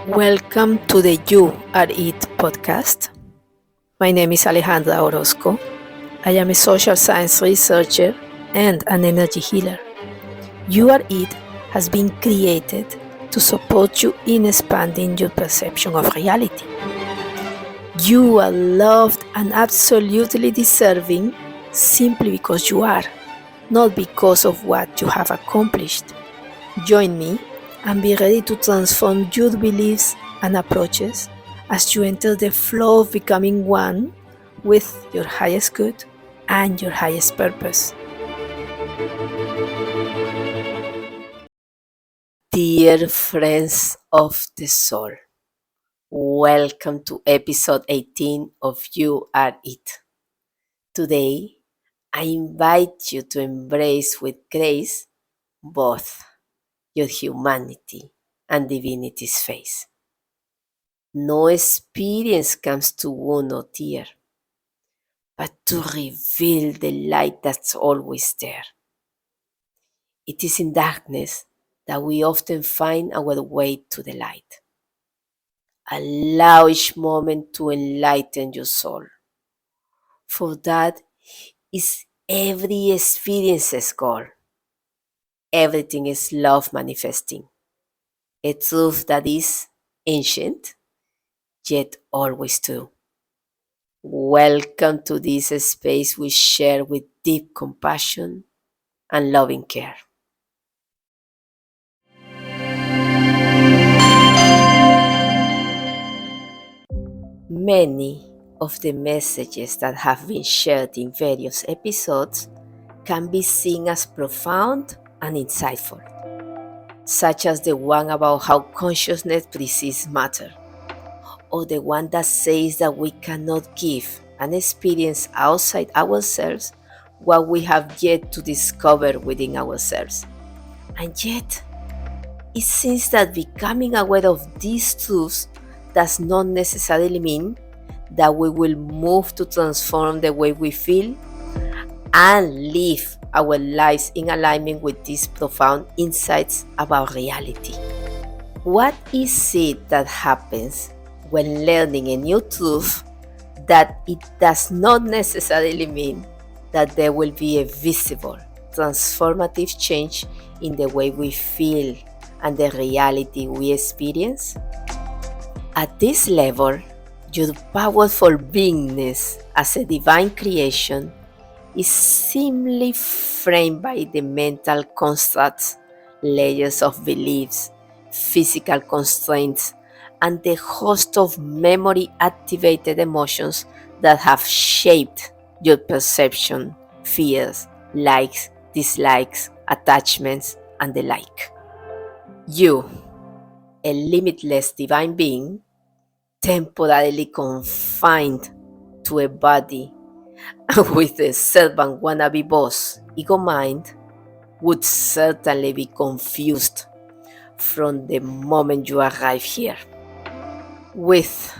Welcome to the You Are It podcast. My name is Alejandra Orozco. I am a social science researcher and an energy healer. You Are It has been created to support you in expanding your perception of reality. You are loved and absolutely deserving simply because you are, not because of what you have accomplished. Join me and be ready to transform your beliefs and approaches as you enter the flow of becoming one with your highest good and your highest purpose. Dear friends of the soul, welcome to episode 18 of You Are It. Today, I invite you to embrace with grace both your humanity and divinity's face. No experience comes to wound or tear, but to reveal the light that's always there. It is in darkness that we often find our way to the light. Allow each moment to enlighten your soul, for that is every experience's goal. Everything is love manifesting, a truth that is ancient, yet always true. Welcome to this space we share with deep compassion and loving care. Many of the messages that have been shared in various episodes can be seen as profound and insightful, such as the one about how consciousness precedes matter, or the one that says that we cannot give and experience outside ourselves what we have yet to discover within ourselves. And yet, it seems that becoming aware of these truths does not necessarily mean that we will move to transform the way we feel and live our lives in alignment with these profound insights about reality. What is it that happens when learning a new truth that it does not necessarily mean that there will be a visible, transformative change in the way we feel and the reality we experience? At this level, your powerful beingness as a divine creation is simply framed by the mental constructs, layers of beliefs, physical constraints, and the host of memory-activated emotions that have shaped your perception, fears, likes, dislikes, attachments, and the like. You, a limitless divine being, temporarily confined to a body with a servant wannabe boss ego mind, would certainly be confused from the moment you arrive here. With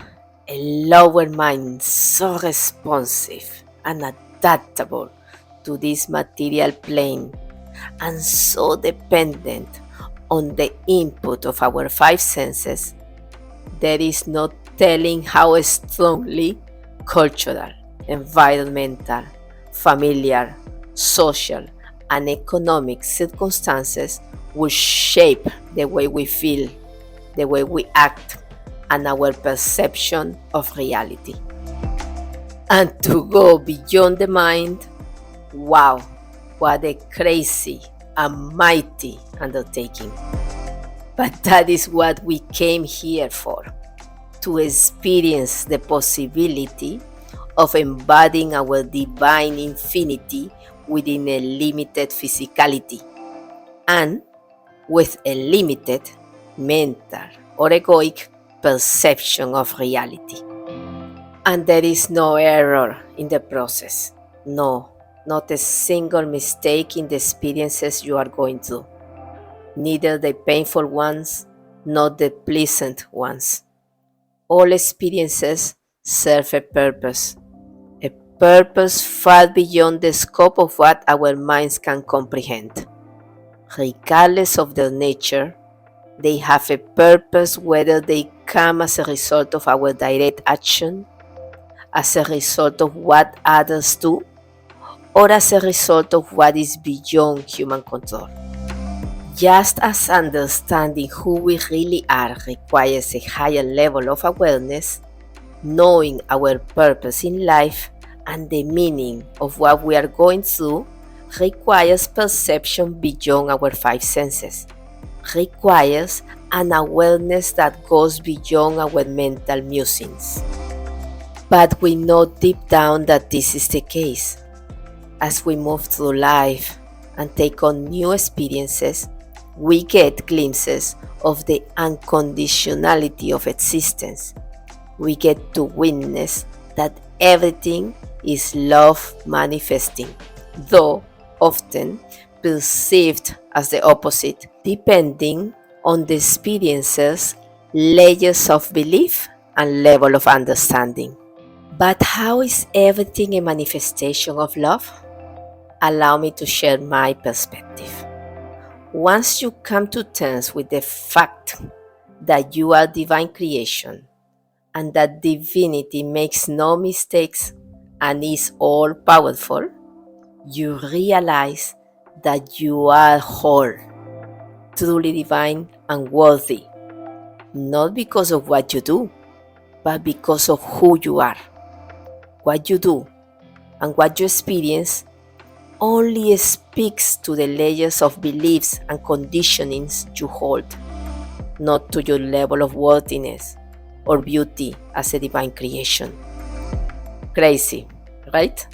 a lower mind so responsive and adaptable to this material plane and so dependent on the input of our five senses, there is no telling how strongly cultural, environmental, familiar, social, and economic circumstances will shape the way we feel, the way we act, and our perception of reality. And to go beyond the mind, wow, what a crazy and mighty undertaking. But that is what we came here for, to experience the possibility of embodying our divine infinity within a limited physicality and with a limited mental or egoic perception of reality. And there is no error in the process. No, not a single mistake in the experiences you are going through. Neither the painful ones, nor the pleasant ones. All experiences serve a purpose far beyond the scope of what our minds can comprehend. Regardless of their nature, They have a purpose, whether they come as a result of our direct action, as a result of what others do, or as a result of what is beyond human control. Just as understanding who we really are requires a higher level of awareness, knowing our purpose in life and the meaning of what we are going through requires perception beyond our five senses, requires an awareness that goes beyond our mental musings. But we know deep down that this is the case. As we move through life and take on new experiences, we get glimpses of the unconditionality of existence. We get to witness that everything is love manifesting, though often perceived as the opposite, depending on the experiences, layers of belief, and level of understanding. But how is everything a manifestation of love? Allow me to share my perspective. Once you come to terms with the fact that you are divine creation and that divinity makes no mistakes and is all powerful, you realize that you are whole, truly divine and worthy, not because of what you do, but because of who you are. What you do and what you experience only speaks to the layers of beliefs and conditionings you hold, not to your level of worthiness or beauty as a divine creation. Crazy, right?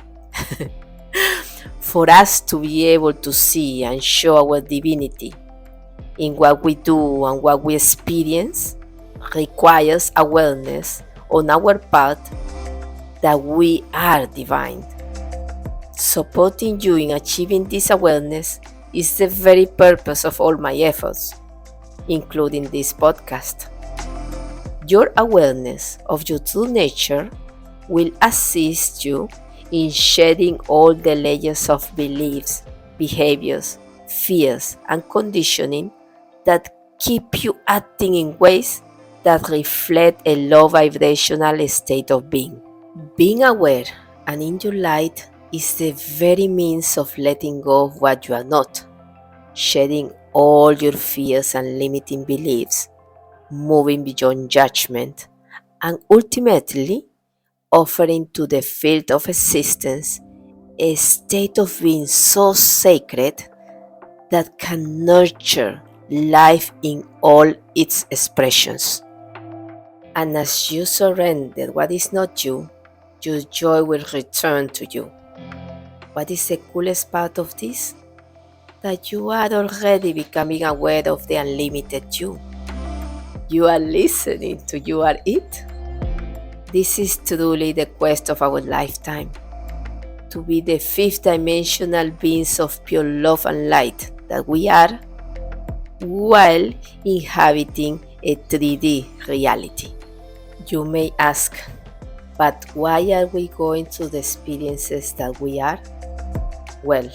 For us to be able to see and show our divinity in what we do and what we experience requires awareness on our part that we are divine. Supporting you in achieving this awareness is the very purpose of all my efforts, including this podcast. Your awareness of your true nature will assist you in shedding all the layers of beliefs, behaviors, fears, and conditioning that keep you acting in ways that reflect a low vibrational state of being. Being aware and in your light is the very means of letting go of what you are not, shedding all your fears and limiting beliefs, moving beyond judgment, and ultimately offering to the field of existence a state of being so sacred that can nurture life in all its expressions. And as you surrender what is not you, your joy will return to you. What is the coolest part of this? That you are already becoming aware of the unlimited you. You are listening to You Are It. This is truly the quest of our lifetime, to be the fifth dimensional beings of pure love and light that we are, while inhabiting a 3D reality. You may ask, but why are we going through the experiences that we are? Well,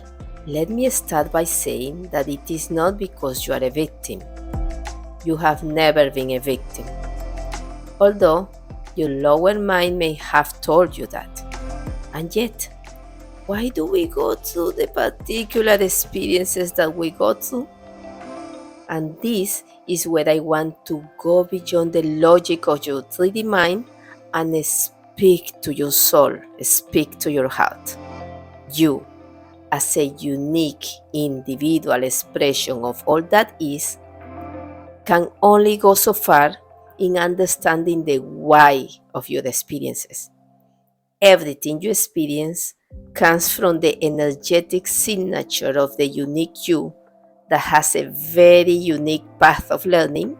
let me start by saying that it is not because you are a victim. You have never been a victim, although your lower mind may have told you that. And yet, why do we go through the particular experiences that we go through? And this is where I want to go beyond the logic of your 3D mind and speak to your soul, speak to your heart. You, as a unique individual expression of all that is, can only go so far in understanding the why of your experiences. Everything you experience comes from the energetic signature of the unique you that has a very unique path of learning,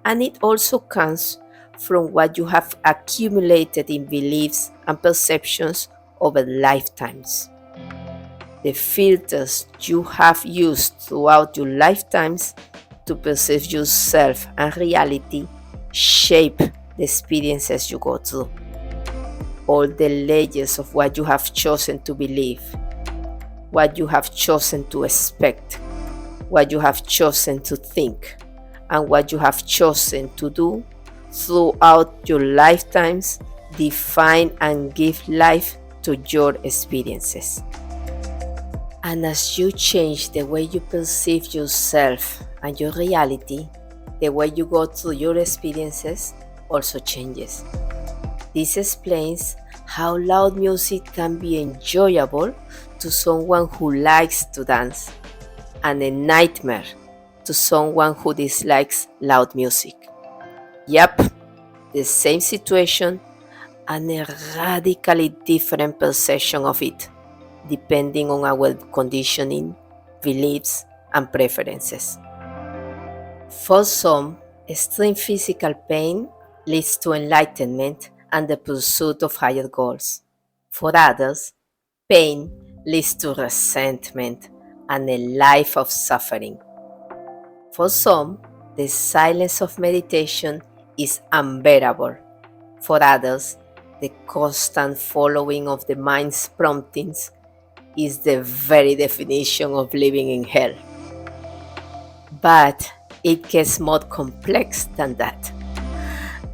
and it also comes from what you have accumulated in beliefs and perceptions over lifetimes. The filters you have used throughout your lifetimes to perceive yourself and reality shape the experiences you go through. All the layers of what you have chosen to believe, what you have chosen to expect, what you have chosen to think, and what you have chosen to do throughout your lifetimes define and give life to your experiences. And as you change the way you perceive yourself and your reality, the way you go through your experiences also changes. This explains how loud music can be enjoyable to someone who likes to dance and a nightmare to someone who dislikes loud music. Yep, the same situation and a radically different perception of it, depending on our conditioning, beliefs, and preferences. For some, extreme physical pain leads to enlightenment and the pursuit of higher goals. For others, pain leads to resentment and a life of suffering. For some, the silence of meditation is unbearable. For others, the constant following of the mind's promptings is the very definition of living in hell. But it gets more complex than that.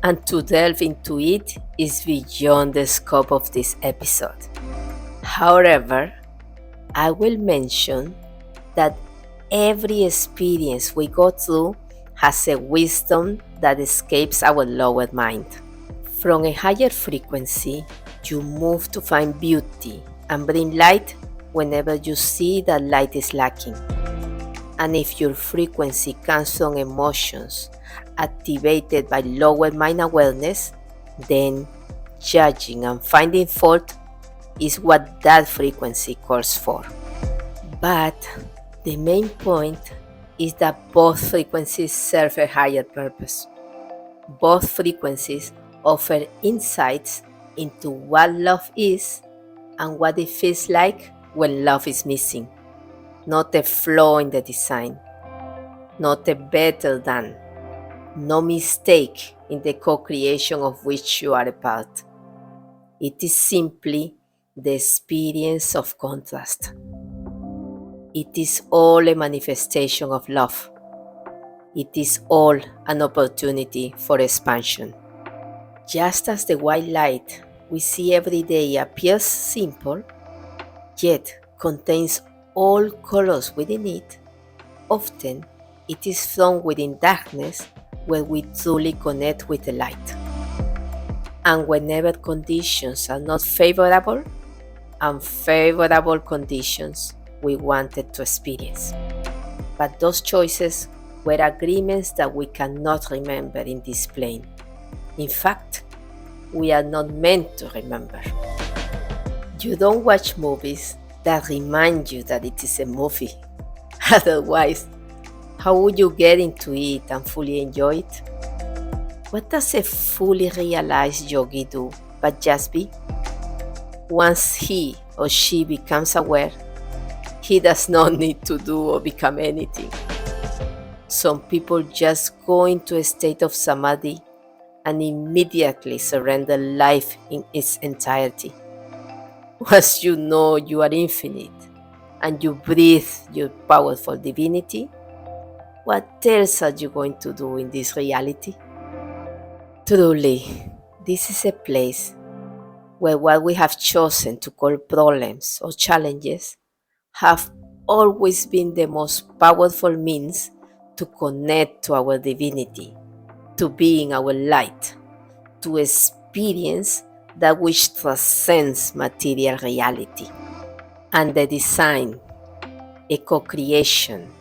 And to delve into it is beyond the scope of this episode. However, I will mention that every experience we go through has a wisdom that escapes our lower mind. From a higher frequency, you move to find beauty and bring light whenever you see that light is lacking. And if your frequency comes from emotions activated by lower mind awareness, then judging and finding fault is what that frequency calls for. But the main point is that both frequencies serve a higher purpose. Both frequencies offer insights into what love is and what it feels like when love is missing. Not a flaw in the design, not a better than, no mistake in the co-creation of which you are a part. It is simply the experience of contrast. It is all a manifestation of love. It is all an opportunity for expansion. Just as the white light we see every day appears simple, yet contains all colors within it, often it is from within darkness where we truly connect with the light. And whenever conditions are not favorable, unfavorable conditions we wanted to experience. But those choices were agreements that we cannot remember in this plane. In fact, we are not meant to remember. You don't watch movies that remind you that it is a movie. Otherwise, how would you get into it and fully enjoy it? What does a fully realized yogi do but just be? Once he or she becomes aware, he does not need to do or become anything. Some people just go into a state of samadhi and immediately surrender life in its entirety. Once you know you are infinite and you breathe your powerful divinity, what else are you going to do in this reality? Truly, this is a place where what we have chosen to call problems or challenges have always been the most powerful means to connect to our divinity, to be in our light, to experience that which transcends material reality. And the design, a co-creation,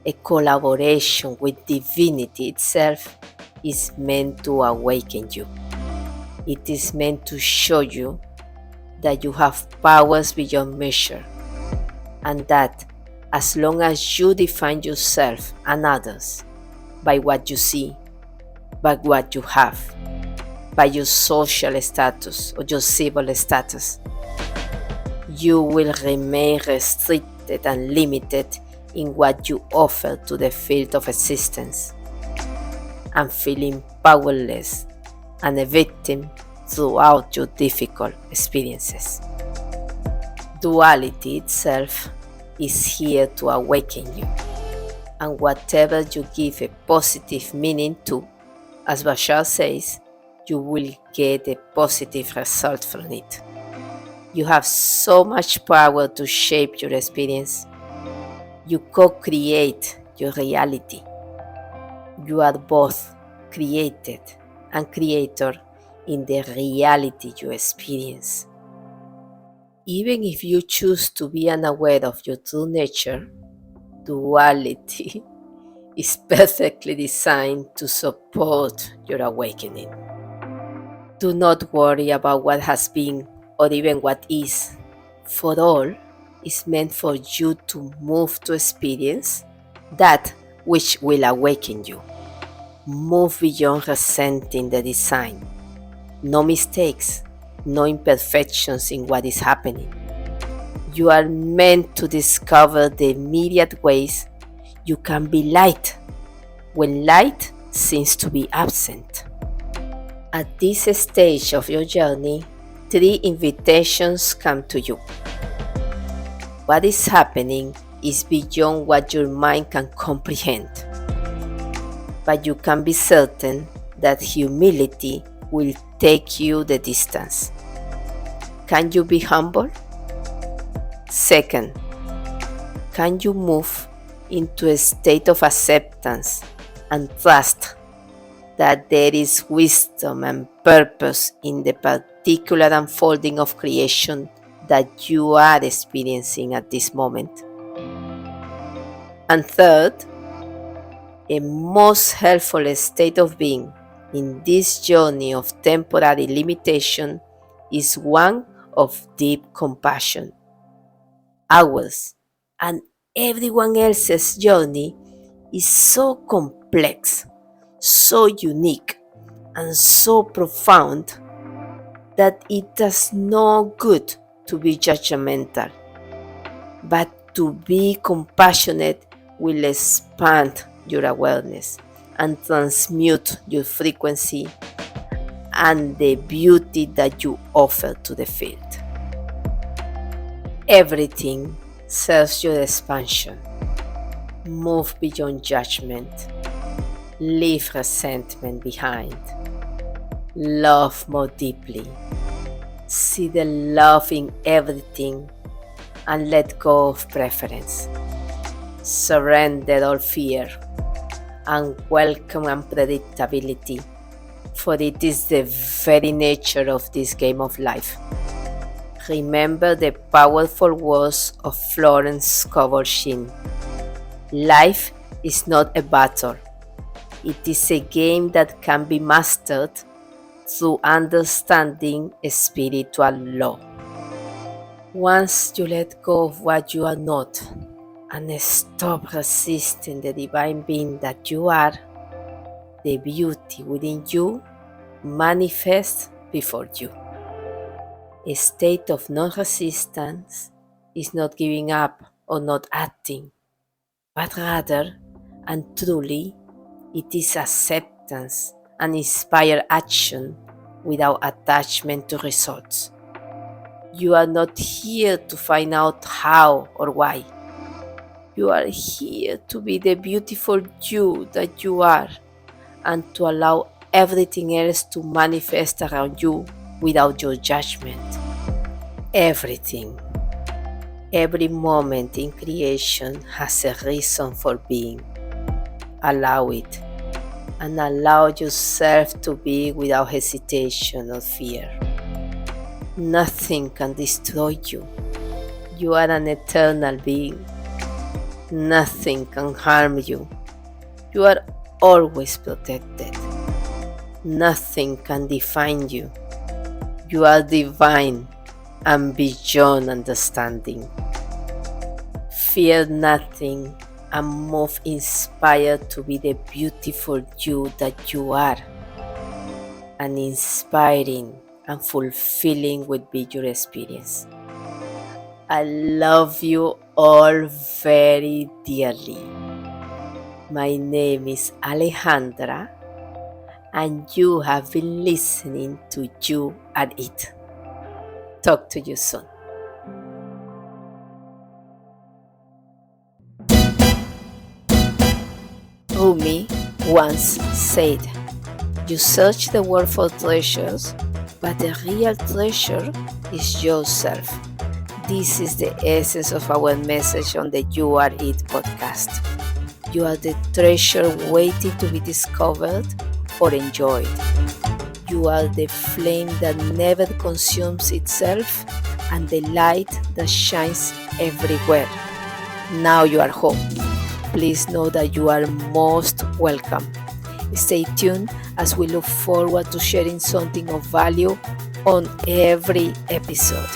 a collaboration with divinity itself is meant to awaken you. It is meant to show you that you have powers beyond measure, and that as long as you define yourself and others by what you see, by what you have, by your social status or your civil status, you will remain restricted and limited in what you offer to the field of existence, and feeling powerless and a victim throughout your difficult experiences. Duality itself is here to awaken you, And whatever you give a positive meaning to, as Bashar says, you will get a positive result from it. You have so much power to shape your experience. You co-create your reality. You are both created and creator in the reality you experience. Even if you choose to be unaware of your true nature, duality is perfectly designed to support your awakening. Do not worry about what has been or even what is, for all is meant for you to move to experience that which will awaken you. Move beyond resenting the design. No mistakes, no imperfections in what is happening. You are meant to discover the immediate ways you can be light when light seems to be absent. At this stage of your journey, 3 invitations come to you. What is happening is beyond what your mind can comprehend, but you can be certain that humility will take you the distance. Can you be humble? Second, can you move into a state of acceptance and trust that there is wisdom and purpose in the particular unfolding of creation that you are experiencing at this moment? And third, a most helpful state of being in this journey of temporary limitation is one of deep compassion. Ours and everyone else's journey is so complex, so unique, and so profound that it does no good to be judgmental, but to be compassionate will expand your awareness and transmute your frequency and the beauty that you offer to the field. Everything serves your expansion. Move beyond judgment. Leave resentment behind. Love more deeply. See the love in everything and let go of preference. Surrender all fear and welcome unpredictability, for it is the very nature of this game of life. Remember the powerful words of Florence Scovel Shinn. Life is not a battle. It is a game that can be mastered through understanding a spiritual law. Once you let go of what you are not and stop resisting the divine being that you are, the beauty within you manifests before you. A state of non-resistance is not giving up or not acting, but rather and truly it is acceptance and inspired action without attachment to results. You are not here to find out how or why. You are here to be the beautiful you that you are and to allow everything else to manifest around you without your judgment. Everything, every moment in creation has a reason for being. Allow it and allow yourself to be without hesitation or fear. Nothing can destroy you. You are an eternal being. Nothing can harm you. You are always protected. Nothing can define you. You are divine and beyond understanding. Fear nothing and move inspired to be the beautiful you that you are. And inspiring and fulfilling will be your experience. I love you all very dearly. My name is Alejandra, and you have been listening to You Are It. Talk to you soon. once said, "You search the world for treasures, but the real treasure is yourself." This is the essence of our message on the You Are It podcast. You are the treasure waiting to be discovered or enjoyed. You are the flame that never consumes itself and the light that shines everywhere. Now you are home. Please know that you are most welcome. Stay tuned as we look forward to sharing something of value on every episode.